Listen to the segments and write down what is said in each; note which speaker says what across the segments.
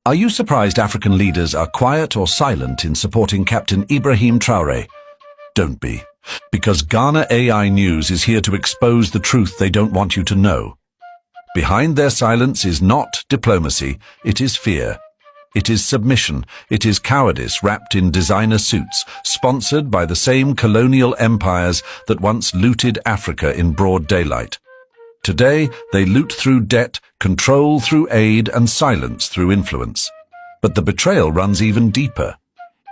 Speaker 1: Are you surprised African leaders are quiet or silent in supporting Captain Ibrahim Traore? Don't be, because Ghana AI News is here to expose the truth they don't want you to know. Behind their silence is not diplomacy, it is fear. It is submission, it is cowardice wrapped in designer suits, sponsored by the same colonial empires that once looted Africa in broad daylight. Today, they loot through debt, control through aid, and silence through influence. But the betrayal runs even deeper.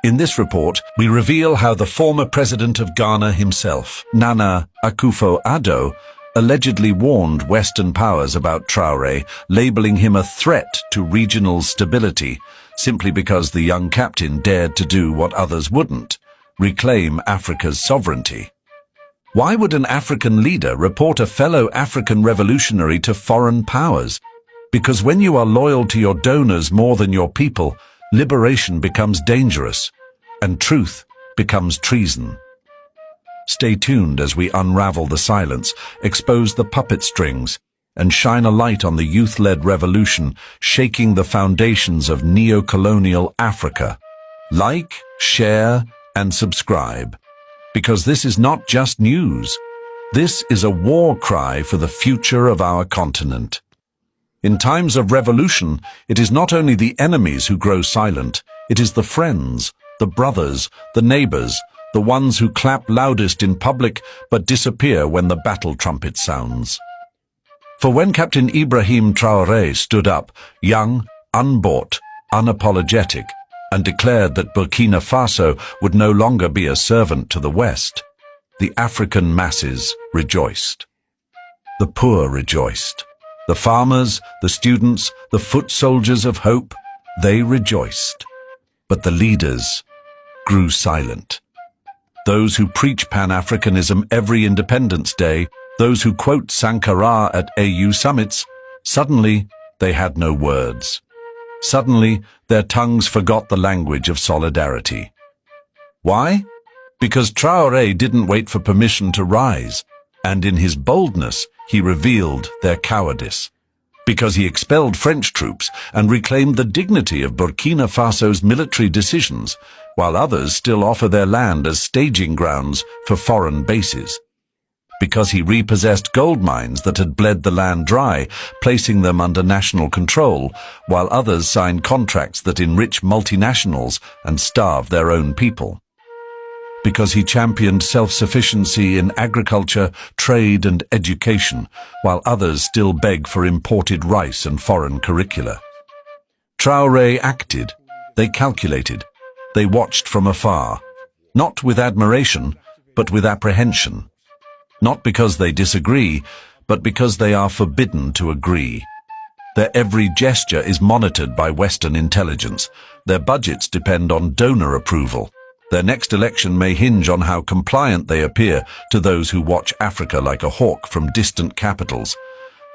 Speaker 1: In this report, we reveal how the former president of Ghana himself, Nana Akufo-Addo, allegedly warned Western powers about Traore, labeling him a threat to regional stability, simply because the young captain dared to do what others wouldn't, reclaim Africa's sovereignty. Why would an African leader report a fellow African revolutionary to foreign powers? Because when you are loyal to your donors more than your people, liberation becomes dangerous, and truth becomes treason. Stay tuned as we unravel the silence, expose the puppet strings, and shine a light on the youth-led revolution shaking the foundations of neo-colonial Africa. Like, share, and subscribe. Because this is not just news. This is a war cry for the future of our continent. In times of revolution, it is not only the enemies who grow silent, it is the friends, the brothers, the neighbors, the ones who clap loudest in public but disappear when the battle trumpet sounds. For when Captain Ibrahim Traore stood up, young, unbought, unapologetic, and declared that Burkina Faso would no longer be a servant to the West, the African masses rejoiced. The poor rejoiced. The farmers, the students, the foot soldiers of hope, they rejoiced. But the leaders grew silent. Those who preach Pan-Africanism every Independence Day, those who quote Sankara at AU summits, suddenly they had no words. Suddenly, their tongues forgot the language of solidarity. Why? Because Traore didn't wait for permission to rise, and in his boldness, he revealed their cowardice. Because he expelled French troops and reclaimed the dignity of Burkina Faso's military decisions, while others still offer their land as staging grounds for foreign bases. Because he repossessed gold mines that had bled the land dry, placing them under national control, while others signed contracts that enrich multinationals and starve their own people. Because he championed self-sufficiency in agriculture, trade and education, while others still beg for imported rice and foreign curricula. Traore acted, they calculated, they watched from afar, not with admiration, but with apprehension. Not because they disagree, but because they are forbidden to agree. Their every gesture is monitored by Western intelligence. Their budgets depend on donor approval. Their next election may hinge on how compliant they appear to those who watch Africa like a hawk from distant capitals.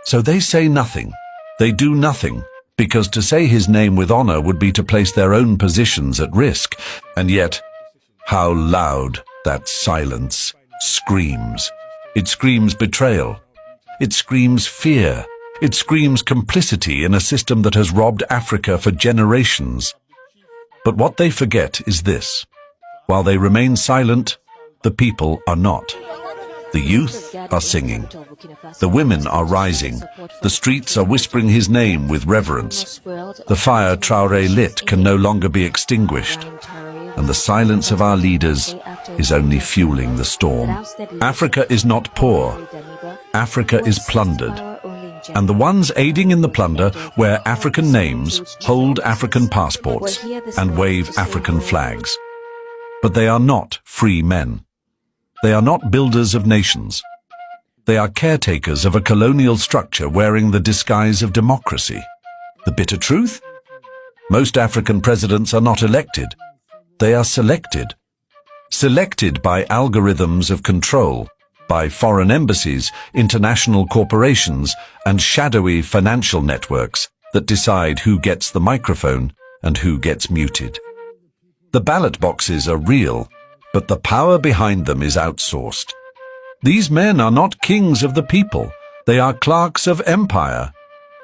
Speaker 1: So they say nothing. They do nothing, because to say his name with honor would be to place their own positions at risk. And yet, how loud that silence screams. It screams betrayal. It screams fear. It screams complicity in a system that has robbed Africa for generations. But what they forget is this. While they remain silent, the people are not. The youth are singing. The women are rising. The streets are whispering his name with reverence. The fire Traore lit can no longer be extinguished. And the silence of our leaders is only fueling the storm. Africa is not poor. Africa is plundered. And the ones aiding in the plunder wear African names, hold African passports, and wave African flags. But they are not free men. They are not builders of nations. They are caretakers of a colonial structure wearing the disguise of democracy. The bitter truth? Most African presidents are not elected. They are selected. Selected by algorithms of control, by foreign embassies, international corporations, and shadowy financial networks that decide who gets the microphone and who gets muted. The ballot boxes are real, but the power behind them is outsourced. These men are not kings of the people. They are clerks of empire.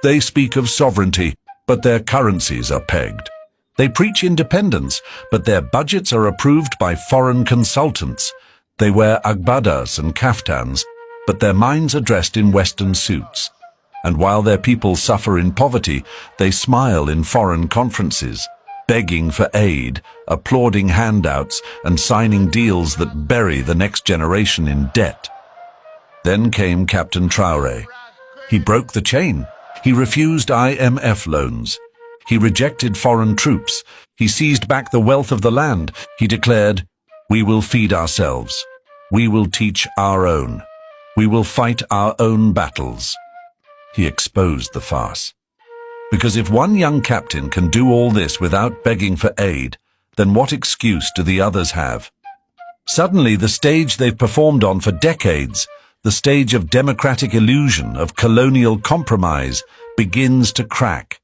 Speaker 1: They speak of sovereignty, but their currencies are pegged. They preach independence, but their budgets are approved by foreign consultants. They wear agbadas and kaftans, but their minds are dressed in Western suits. And while their people suffer in poverty, they smile in foreign conferences, begging for aid, applauding handouts, and signing deals that bury the next generation in debt. Then came Captain Traore. He broke the chain. He refused IMF loans. He rejected foreign troops. He seized back the wealth of the land. He declared, "We will feed ourselves. We will teach our own. We will fight our own battles." He exposed the farce. Because if one young captain can do all this without begging for aid, then what excuse do the others have? Suddenly, the stage they've performed on for decades, the stage of democratic illusion, of colonial compromise, begins to crack.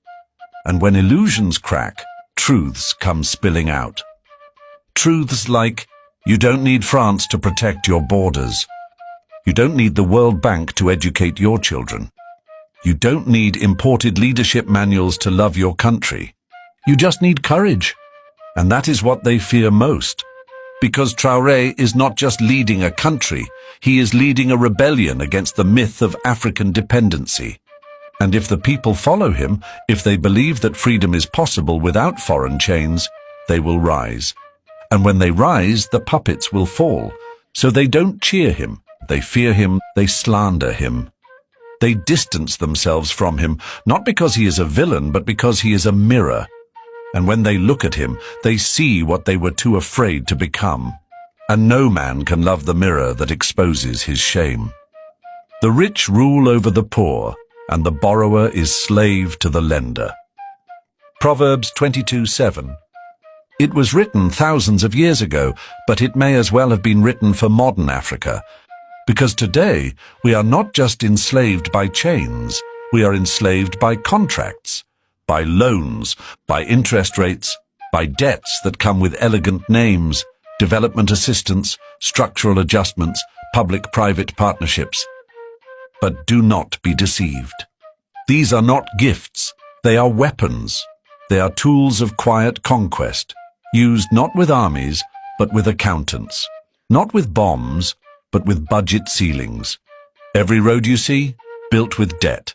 Speaker 1: And when illusions crack, truths come spilling out. Truths like, you don't need France to protect your borders. You don't need the World Bank to educate your children. You don't need imported leadership manuals to love your country. You just need courage. And that is what they fear most. Because Traore is not just leading a country, he is leading a rebellion against the myth of African dependency. And if the people follow him, if they believe that freedom is possible without foreign chains, they will rise. And when they rise, the puppets will fall. So they don't cheer him, they fear him, they slander him. They distance themselves from him, not because he is a villain, but because he is a mirror. And when they look at him, they see what they were too afraid to become. And no man can love the mirror that exposes his shame. The rich rule over the poor, and the borrower is slave to the lender. Proverbs 22:7. It was written thousands of years ago, but it may as well have been written for modern Africa. Because today, we are not just enslaved by chains, we are enslaved by contracts, by loans, by interest rates, by debts that come with elegant names, development assistance, structural adjustments, public-private partnerships. But do not be deceived. These are not gifts, they are weapons. They are tools of quiet conquest, used not with armies, but with accountants, not with bombs, but with budget ceilings. Every road you see, built with debt.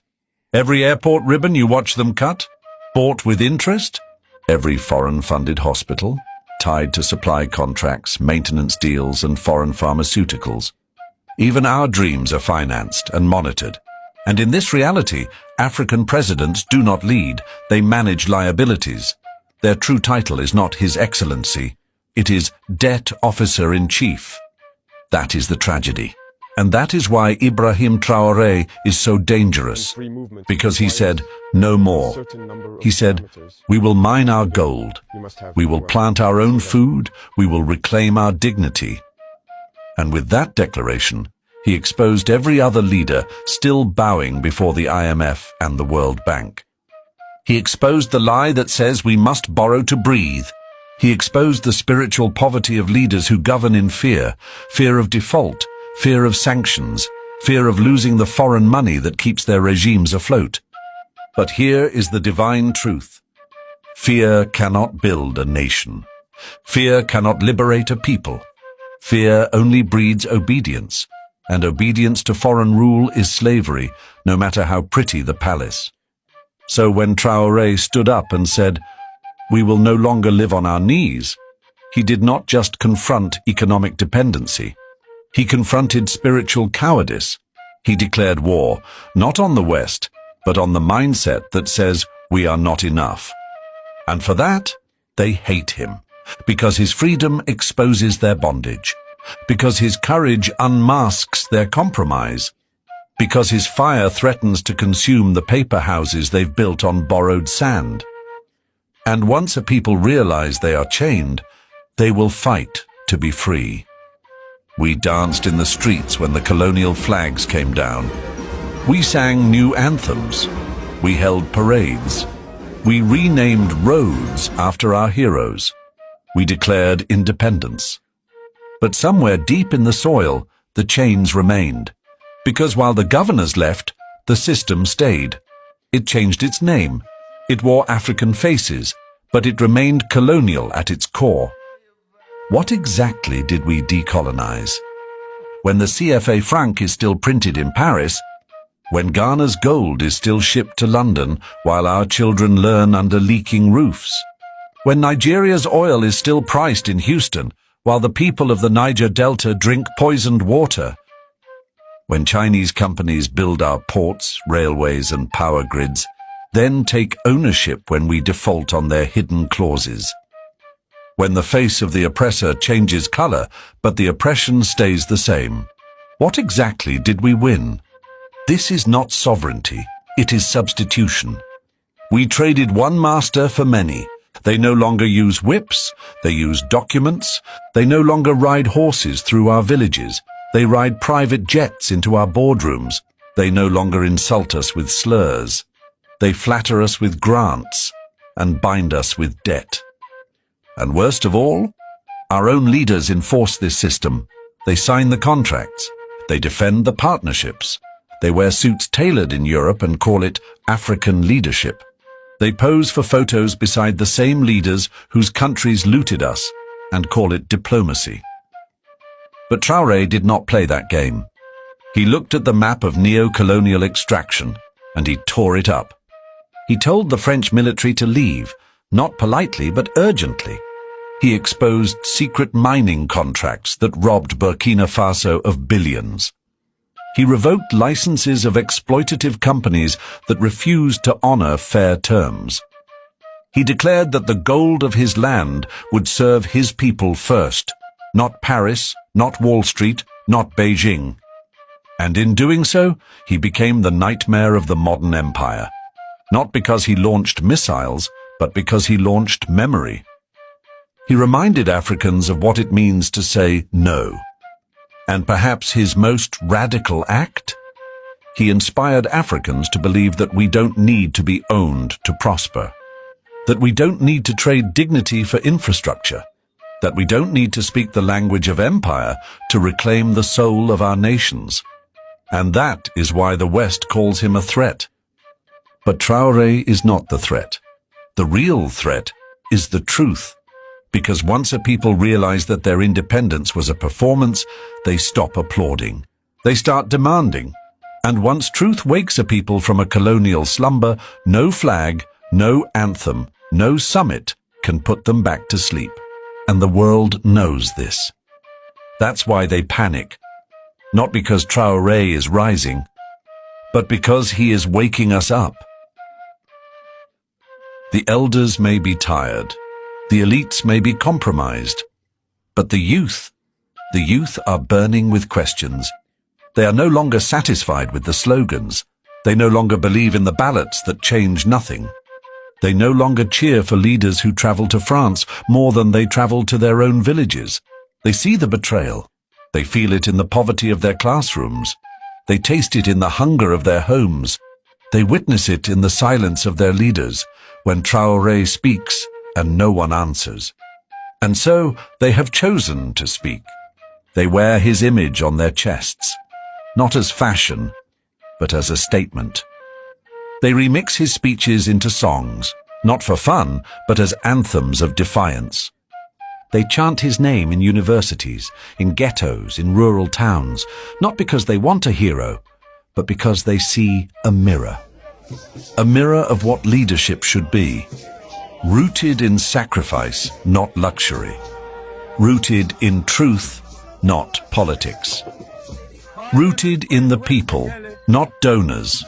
Speaker 1: Every airport ribbon you watch them cut, bought with interest. Every foreign-funded hospital, tied to supply contracts, maintenance deals, and foreign pharmaceuticals. Even our dreams are financed and monitored. And in this reality, African presidents do not lead, they manage liabilities. Their true title is not His Excellency, it is Debt Officer-in-Chief. That is the tragedy. And that is why Ibrahim Traore is so dangerous. Because he said, no more. He said, we will mine our gold. We will plant our own food. We will reclaim our dignity. And with that declaration, he exposed every other leader still bowing before the IMF and the World Bank. He exposed the lie that says we must borrow to breathe. He exposed the spiritual poverty of leaders who govern in fear, fear of default, fear of sanctions, fear of losing the foreign money that keeps their regimes afloat. But here is the divine truth. Fear cannot build a nation. Fear cannot liberate a people. Fear only breeds obedience, and obedience to foreign rule is slavery, no matter how pretty the palace. So when Traore stood up and said, we will no longer live on our knees, he did not just confront economic dependency. He confronted spiritual cowardice. He declared war, not on the West, but on the mindset that says we are not enough. And for that, they hate him, because his freedom exposes their bondage, because his courage unmasks their compromise, because his fire threatens to consume the paper houses they've built on borrowed sand. And once a people realize they are chained, they will fight to be free. We danced in the streets when the colonial flags came down. We sang new anthems. We held parades. We renamed roads after our heroes. We declared independence. But somewhere deep in the soil, the chains remained. Because while the governors left, the system stayed. It changed its name. It wore African faces, but it remained colonial at its core. What exactly did we decolonize? When the CFA franc is still printed in Paris, when Ghana's gold is still shipped to London while our children learn under leaking roofs, when Nigeria's oil is still priced in Houston while the people of the Niger Delta drink poisoned water, when Chinese companies build our ports, railways and power grids, then take ownership when we default on their hidden clauses. When the face of the oppressor changes color, but the oppression stays the same. What exactly did we win? This is not sovereignty, it is substitution. We traded one master for many. They no longer use whips, they use documents. They no longer ride horses through our villages. They ride private jets into our boardrooms. They no longer insult us with slurs. They flatter us with grants and bind us with debt. And worst of all, our own leaders enforce this system. They sign the contracts. They defend the partnerships. They wear suits tailored in Europe and call it African leadership. They pose for photos beside the same leaders whose countries looted us and call it diplomacy. But Traore did not play that game. He looked at the map of neo-colonial extraction and he tore it up. He told the French military to leave, not politely but urgently. He exposed secret mining contracts that robbed Burkina Faso of billions. He revoked licenses of exploitative companies that refused to honor fair terms. He declared that the gold of his land would serve his people first, not Paris, not Wall Street, not Beijing. And in doing so, he became the nightmare of the modern empire. Not because he launched missiles, but because he launched memory. He reminded Africans of what it means to say no. And perhaps his most radical act? He inspired Africans to believe that we don't need to be owned to prosper, that we don't need to trade dignity for infrastructure, that we don't need to speak the language of empire to reclaim the soul of our nations. And that is why the West calls him a threat. But Traore is not the threat. The real threat is the truth. Because once a people realize that their independence was a performance, they stop applauding. They start demanding. And once truth wakes a people from a colonial slumber, no flag, no anthem, no summit can put them back to sleep. And the world knows this. That's why they panic. Not because Traore is rising, but because he is waking us up. The elders may be tired. The elites may be compromised, but the youth are burning with questions. They are no longer satisfied with the slogans. They no longer believe in the ballots that change nothing. They no longer cheer for leaders who travel to France more than they travel to their own villages. They see the betrayal. They feel it in the poverty of their classrooms. They taste it in the hunger of their homes. They witness it in the silence of their leaders when Traore speaks and no one answers. And so they have chosen to speak. They wear his image on their chests, not as fashion, but as a statement. They remix his speeches into songs, not for fun, but as anthems of defiance. They chant his name in universities, in ghettos, in rural towns, not because they want a hero, but because they see a mirror of what leadership should be. Rooted in sacrifice, not luxury. Rooted in truth, not politics. Rooted in the people, not donors.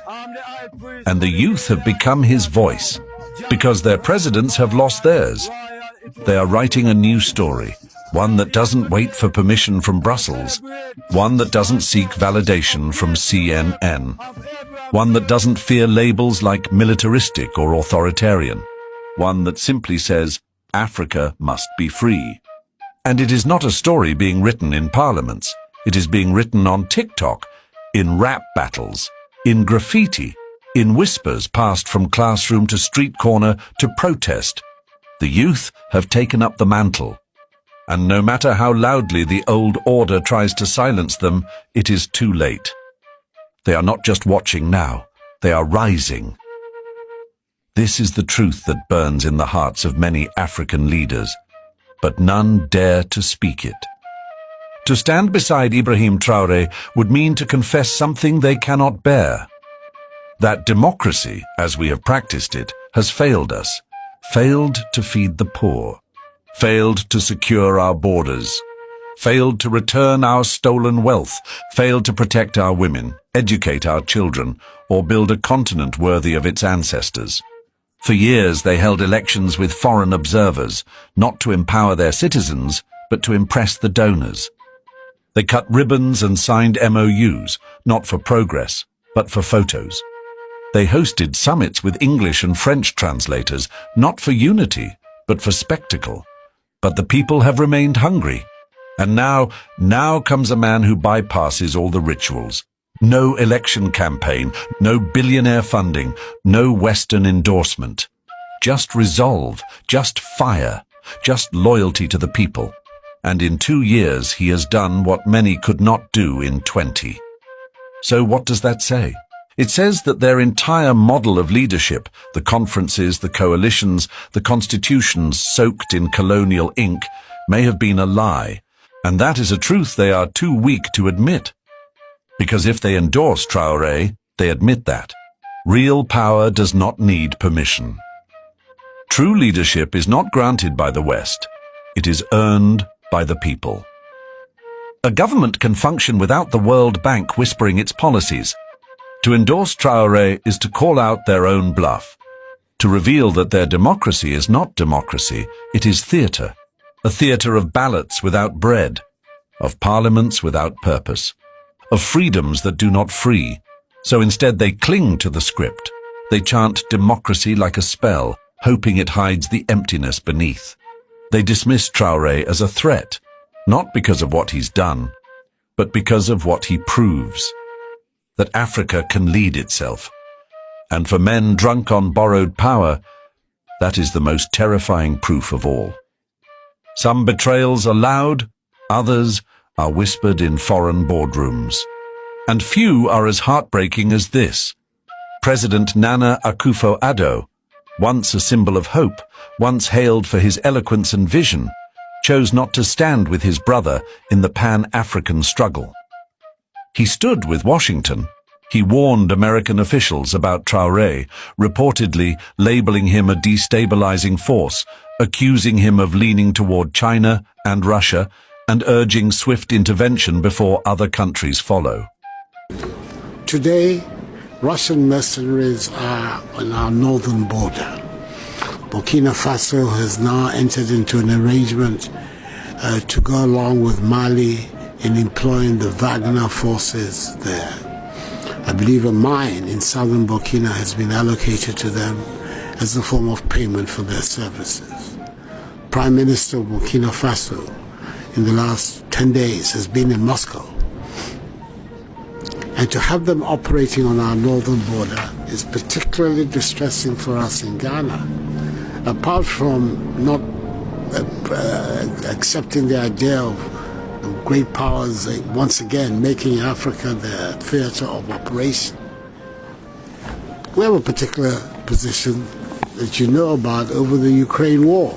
Speaker 1: And the youth have become his voice, because their presidents have lost theirs. They are writing a new story, one that doesn't wait for permission from Brussels, one that doesn't seek validation from CNN, one that doesn't fear labels like militaristic or authoritarian. One that simply says, Africa must be free. And it is not a story being written in parliaments. It is being written on TikTok, in rap battles, in graffiti, in whispers passed from classroom to street corner to protest. The youth have taken up the mantle. And no matter how loudly the old order tries to silence them, it is too late. They are not just watching now, they are rising. This is the truth that burns in the hearts of many African leaders, but none dare to speak it. To stand beside Ibrahim Traore would mean to confess something they cannot bear. That democracy, as we have practiced it, has failed us, failed to feed the poor, failed to secure our borders, failed to return our stolen wealth, failed to protect our women, educate our children, or build a continent worthy of its ancestors. For years they held elections with foreign observers, not to empower their citizens, but to impress the donors. They cut ribbons and signed MOUs, not for progress, but for photos. They hosted summits with English and French translators, not for unity, but for spectacle. But the people have remained hungry. And now comes a man who bypasses all the rituals. No election campaign, no billionaire funding, no Western endorsement. Just resolve, just fire, just loyalty to the people. And in 2 years he has done what many could not do in 20. So what does that say? It says that their entire model of leadership, the conferences, the coalitions, the constitutions soaked in colonial ink, may have been a lie. And that is a truth they are too weak to admit. Because if they endorse Traore, they admit that. Real power does not need permission. True leadership is not granted by the West. It is earned by the people. A government can function without the World Bank whispering its policies. To endorse Traore is to call out their own bluff, to reveal that their democracy is not democracy, it is theatre, a theatre of ballots without bread, of parliaments without purpose, of freedoms that do not free. So instead they cling to the script. They chant democracy like a spell, hoping it hides the emptiness beneath. They dismiss Traore as a threat, not because of what he's done, but because of what he proves. That Africa can lead itself. And for men drunk on borrowed power, that is the most terrifying proof of all. Some betrayals are loud, others are whispered in foreign boardrooms. And few are as heartbreaking as this. President Nana Akufo-Addo, once a symbol of hope, once hailed for his eloquence and vision, chose not to stand with his brother in the Pan-African struggle. He stood with Washington. He warned American officials about Traore, reportedly labeling him a destabilizing force, accusing him of leaning toward China and Russia, and urging swift intervention before other countries follow.
Speaker 2: Today, Russian mercenaries are on our northern border. Burkina Faso has now entered into an arrangement to go along with Mali in employing the Wagner forces there. I believe a mine in southern Burkina has been allocated to them as a form of payment for their services. Prime Minister of Burkina Faso in the last 10 days has been in Moscow. And to have them operating on our northern border is particularly distressing for us in Ghana. Apart from not accepting the idea of great powers once again making Africa their theater of operation, we have a particular position that you know about over the Ukraine war,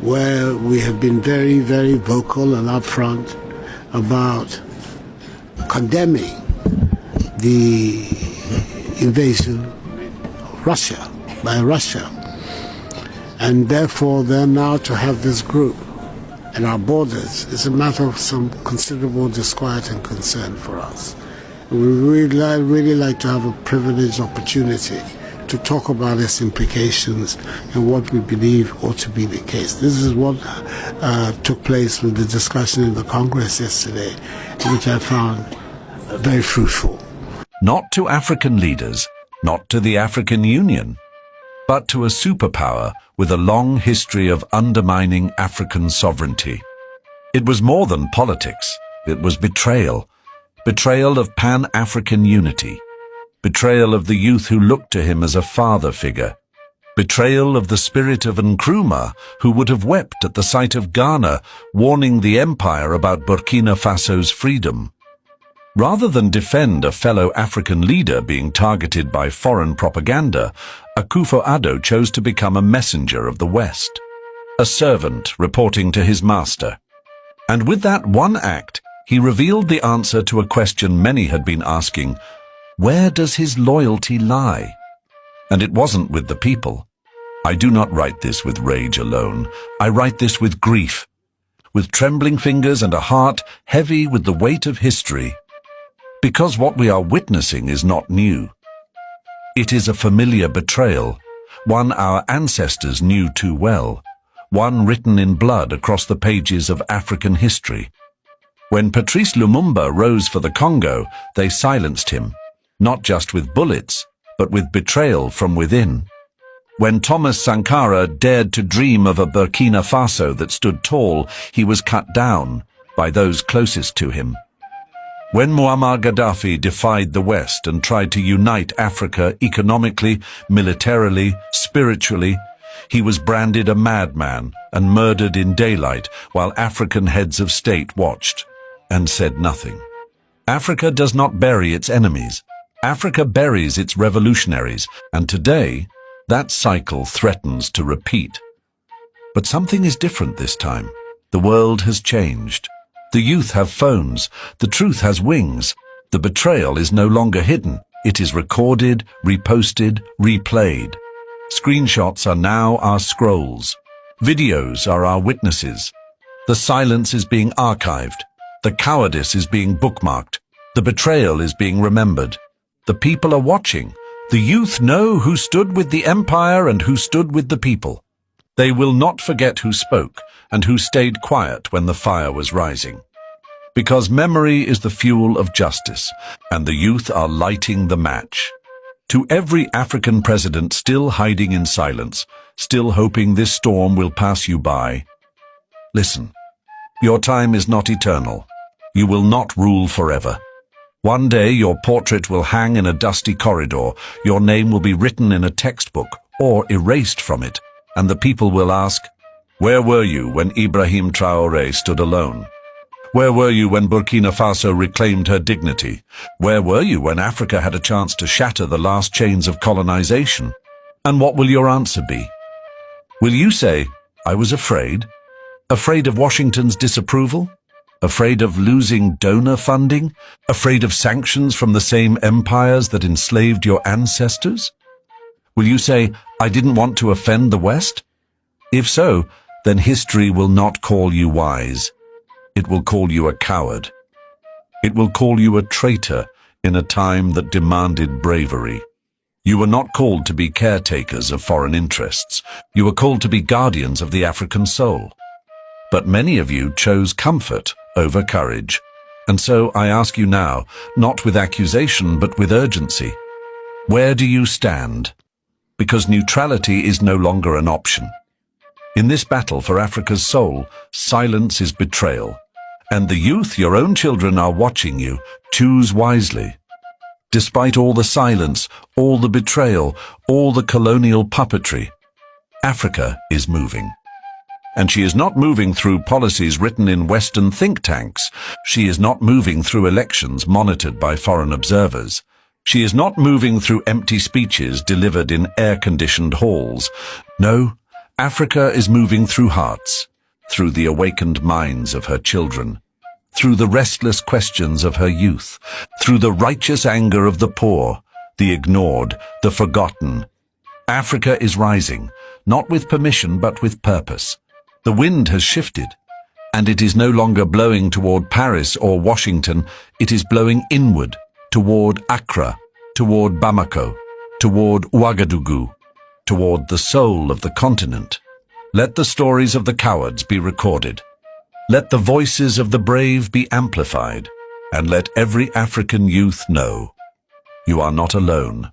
Speaker 2: where we have been very, very vocal and upfront about condemning the invasion of Russia by Russia. And therefore, they're now to have this group at our borders is a matter of some considerable disquiet and concern for us. We really like to have a privileged opportunity to talk about its implications and what we believe ought to be the case. This is what took place with the discussion in the Congress yesterday, which I found very fruitful.
Speaker 1: Not to African leaders, not to the African Union, but to a superpower with a long history of undermining African sovereignty. It was more than politics. It was betrayal. Betrayal of Pan-African unity. Betrayal of the youth who looked to him as a father figure. Betrayal of the spirit of Nkrumah, who would have wept at the sight of Ghana, warning the empire about Burkina Faso's freedom. Rather than defend a fellow African leader being targeted by foreign propaganda, Akufo-Addo chose to become a messenger of the West, a servant reporting to his master. And with that one act, he revealed the answer to a question many had been asking: where does his loyalty lie? And it wasn't with the people. I do not write this with rage alone. I write this with grief, with trembling fingers and a heart heavy with the weight of history. Because what we are witnessing is not new. It is a familiar betrayal, one our ancestors knew too well, one written in blood across the pages of African history. When Patrice Lumumba rose for the Congo, they silenced him, not just with bullets, but with betrayal from within. When Thomas Sankara dared to dream of a Burkina Faso that stood tall, he was cut down by those closest to him. When Muammar Gaddafi defied the West and tried to unite Africa economically, militarily, spiritually, he was branded a madman and murdered in daylight while African heads of state watched and said nothing. Africa does not bury its enemies. Africa buries its revolutionaries, and today, that cycle threatens to repeat. But something is different this time. The world has changed. The youth have phones. The truth has wings. The betrayal is no longer hidden. It is recorded, reposted, replayed. Screenshots are now our scrolls. Videos are our witnesses. The silence is being archived. The cowardice is being bookmarked. The betrayal is being remembered. The people are watching. The youth know who stood with the empire and who stood with the people. They will not forget who spoke and who stayed quiet when the fire was rising. Because memory is the fuel of justice, and the youth are lighting the match. To every African president still hiding in silence, still hoping this storm will pass you by, listen, your time is not eternal. You will not rule forever. One day your portrait will hang in a dusty corridor, your name will be written in a textbook or erased from it, and the people will ask, where were you when Ibrahim Traore stood alone? Where were you when Burkina Faso reclaimed her dignity? Where were you when Africa had a chance to shatter the last chains of colonization? And what will your answer be? Will you say, I was afraid? Afraid of Washington's disapproval? Afraid of losing donor funding? Afraid of sanctions from the same empires that enslaved your ancestors? Will you say, I didn't want to offend the West? If so, then history will not call you wise. It will call you a coward. It will call you a traitor in a time that demanded bravery. You were not called to be caretakers of foreign interests. You were called to be guardians of the African soul. But many of you chose comfort over courage. And so I ask you now, not with accusation but with urgency, where do you stand? Because neutrality is no longer an option. In this battle for Africa's soul, silence is betrayal. And the youth, your own children, are watching you. Choose wisely. Despite all the silence, all the betrayal, all the colonial puppetry, Africa is moving. And she is not moving through policies written in Western think tanks. She is not moving through elections monitored by foreign observers. She is not moving through empty speeches delivered in air-conditioned halls. No, Africa is moving through hearts, through the awakened minds of her children, through the restless questions of her youth, through the righteous anger of the poor, the ignored, the forgotten. Africa is rising, not with permission but with purpose. The wind has shifted, and it is no longer blowing toward Paris or Washington. It is blowing inward, toward Accra, toward Bamako, toward Ouagadougou, toward the soul of the continent. Let the stories of the cowards be recorded. Let the voices of the brave be amplified, and let every African youth know, you are not alone.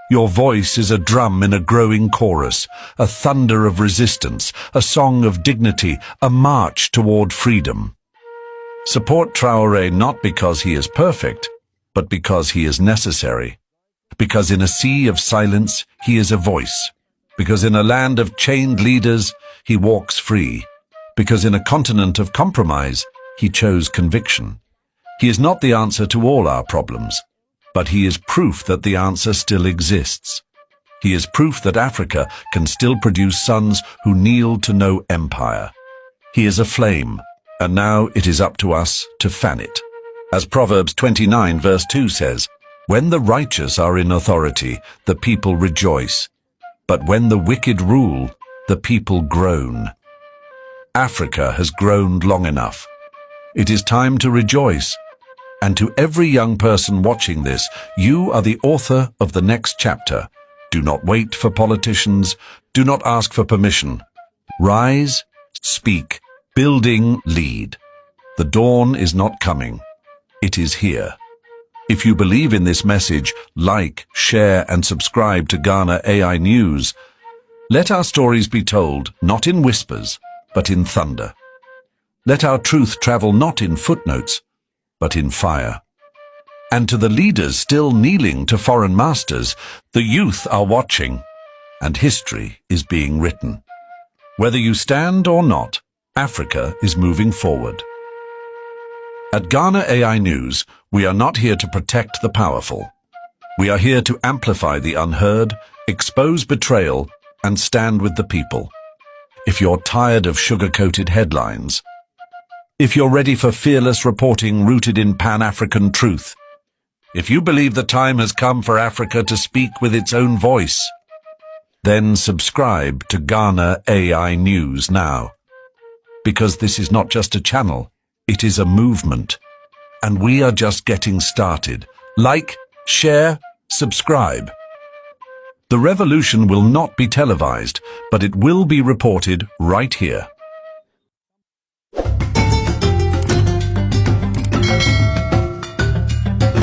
Speaker 1: Your voice is a drum in a growing chorus, a thunder of resistance, a song of dignity, a march toward freedom. Support Traore not because he is perfect, but because he is necessary. Because in a sea of silence, he is a voice. Because in a land of chained leaders, he walks free. Because in a continent of compromise, he chose conviction. He is not the answer to all our problems, but he is proof that the answer still exists. He is proof that Africa can still produce sons who kneel to no empire. He is a flame, and now it is up to us to fan it. As Proverbs 29 verse 2 says, "When the righteous are in authority, the people rejoice. But when the wicked rule, the people groan." Africa has groaned long enough. It is time to rejoice. And to every young person watching this, you are the author of the next chapter. Do not wait for politicians. Do not ask for permission. Rise, speak, building, lead. The dawn is not coming. It is here. If you believe in this message, like, share, and subscribe to Ghana AI News. Let our stories be told, not in whispers, but in thunder. Let our truth travel not in footnotes, but in fire. And to the leaders still kneeling to foreign masters, the youth are watching, and history is being written. Whether you stand or not, Africa is moving forward. At Ghana AI News, we are not here to protect the powerful. We are here to amplify the unheard, expose betrayal, and stand with the people. If you're tired of sugar-coated headlines, if you're ready for fearless reporting rooted in Pan-African truth, if you believe the time has come for Africa to speak with its own voice, then subscribe to Ghana AI News now. Because this is not just a channel, it is a movement. And we are just getting started. Like, share, subscribe. The revolution will not be televised, but it will be reported right here.